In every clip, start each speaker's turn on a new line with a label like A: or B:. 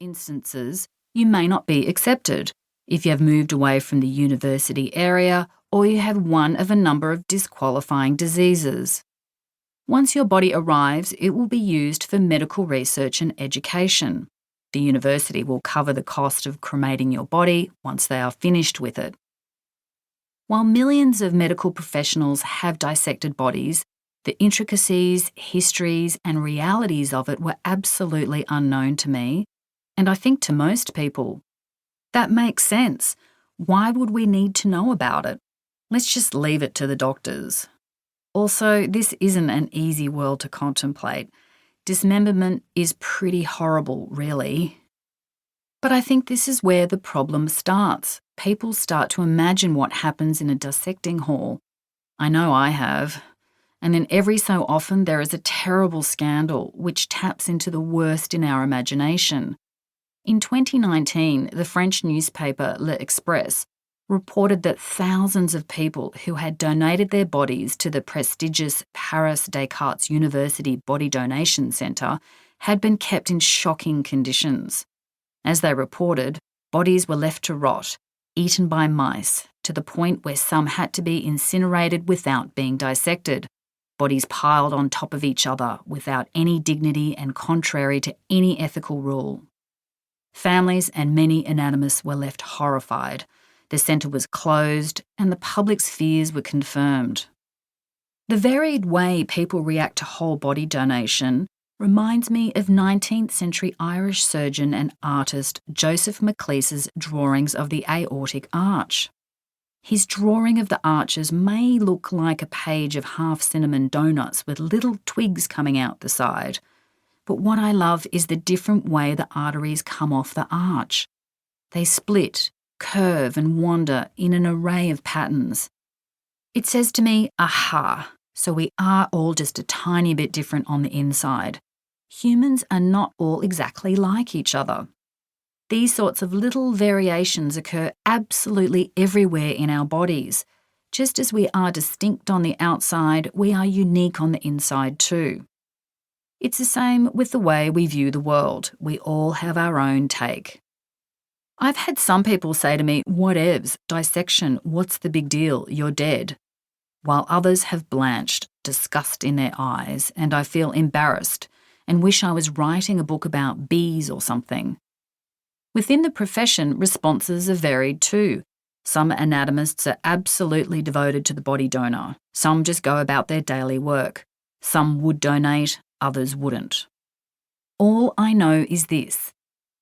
A: instances, you may not be accepted if you have moved away from the university area or you have one of a number of disqualifying diseases. Once your body arrives, it will be used for medical research and education. The university will cover the cost of cremating your body once they are finished with it. While millions of medical professionals have dissected bodies, the intricacies, histories, and realities of it were absolutely unknown to me, and I think to most people. That makes sense. Why would we need to know about it? Let's just leave it to the doctors. Also, this isn't an easy world to contemplate. Dismemberment is pretty horrible, really. But I think this is where the problem starts. People start to imagine what happens in a dissecting hall. I know I have. And then every so often there is a terrible scandal which taps into the worst in our imagination. In 2019, the French newspaper L'Express reported that thousands of people who had donated their bodies to the prestigious Paris Descartes University Body Donation Centre had been kept in shocking conditions. As they reported, bodies were left to rot, eaten by mice, to the point where some had to be incinerated without being dissected. Bodies piled on top of each other without any dignity and contrary to any ethical rule. Families and many anatomists were left horrified. The centre was closed and the public's fears were confirmed. The varied way people react to whole body donation reminds me of 19th century Irish surgeon and artist Joseph Maclise's drawings of the aortic arch. His drawing of the arches may look like a page of half-cinnamon donuts with little twigs coming out the side, but what I love is the different way the arteries come off the arch. They split, curve and wander in an array of patterns. It says to me, aha, so we are all just a tiny bit different on the inside. Humans are not all exactly like each other. These sorts of little variations occur absolutely everywhere in our bodies. Just as we are distinct on the outside, we are unique on the inside too. It's the same with the way we view the world. We all have our own take. I've had some people say to me, whatevs, dissection, what's the big deal, you're dead. While others have blanched, disgust in their eyes, and I feel embarrassed and wish I was writing a book about bees or something. Within the profession, responses are varied too. Some anatomists are absolutely devoted to the body donor. Some just go about their daily work. Some would donate, others wouldn't. All I know is this.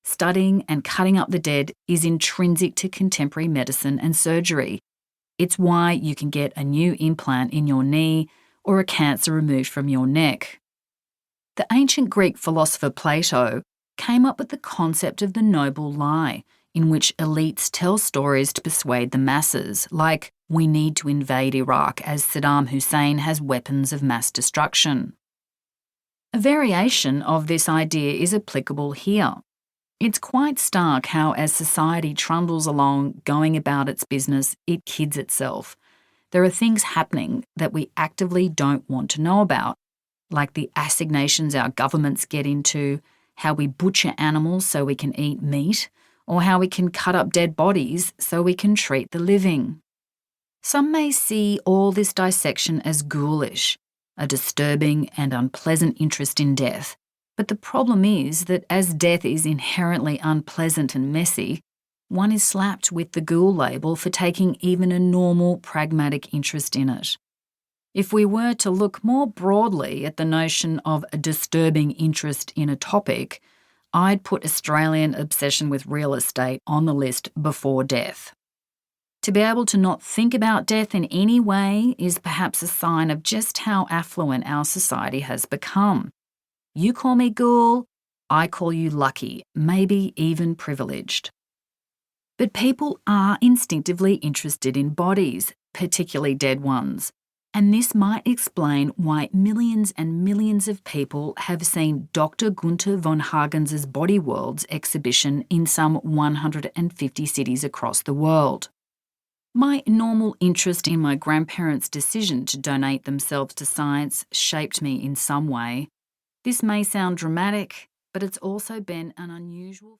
A: Studying and cutting up the dead is intrinsic to contemporary medicine and surgery. It's why you can get a new implant in your knee or a cancer removed from your neck. The ancient Greek philosopher Plato came up with the concept of the noble lie, in which elites tell stories to persuade the masses, like, we need to invade Iraq as Saddam Hussein has weapons of mass destruction. A variation of this idea is applicable here. It's quite stark how, as society trundles along, going about its business, it kids itself. There are things happening that we actively don't want to know about, like the assignations our governments get into, how we butcher animals so we can eat meat, or how we can cut up dead bodies so we can treat the living. Some may see all this dissection as ghoulish, a disturbing and unpleasant interest in death. But the problem is that as death is inherently unpleasant and messy, one is slapped with the ghoul label for taking even a normal, pragmatic interest in it. If we were to look more broadly at the notion of a disturbing interest in a topic, I'd put Australian obsession with real estate on the list before death. To be able to not think about death in any way is perhaps a sign of just how affluent our society has become. You call me ghoul, I call you lucky, maybe even privileged. But people are instinctively interested in bodies, particularly dead ones, and this might explain why millions and millions of people have seen Dr. Gunther von Hagens's Body Worlds exhibition in some 150 cities across the world. My normal interest in my grandparents' decision to donate themselves to science shaped me in some way. This may sound dramatic, but it's also been an unusual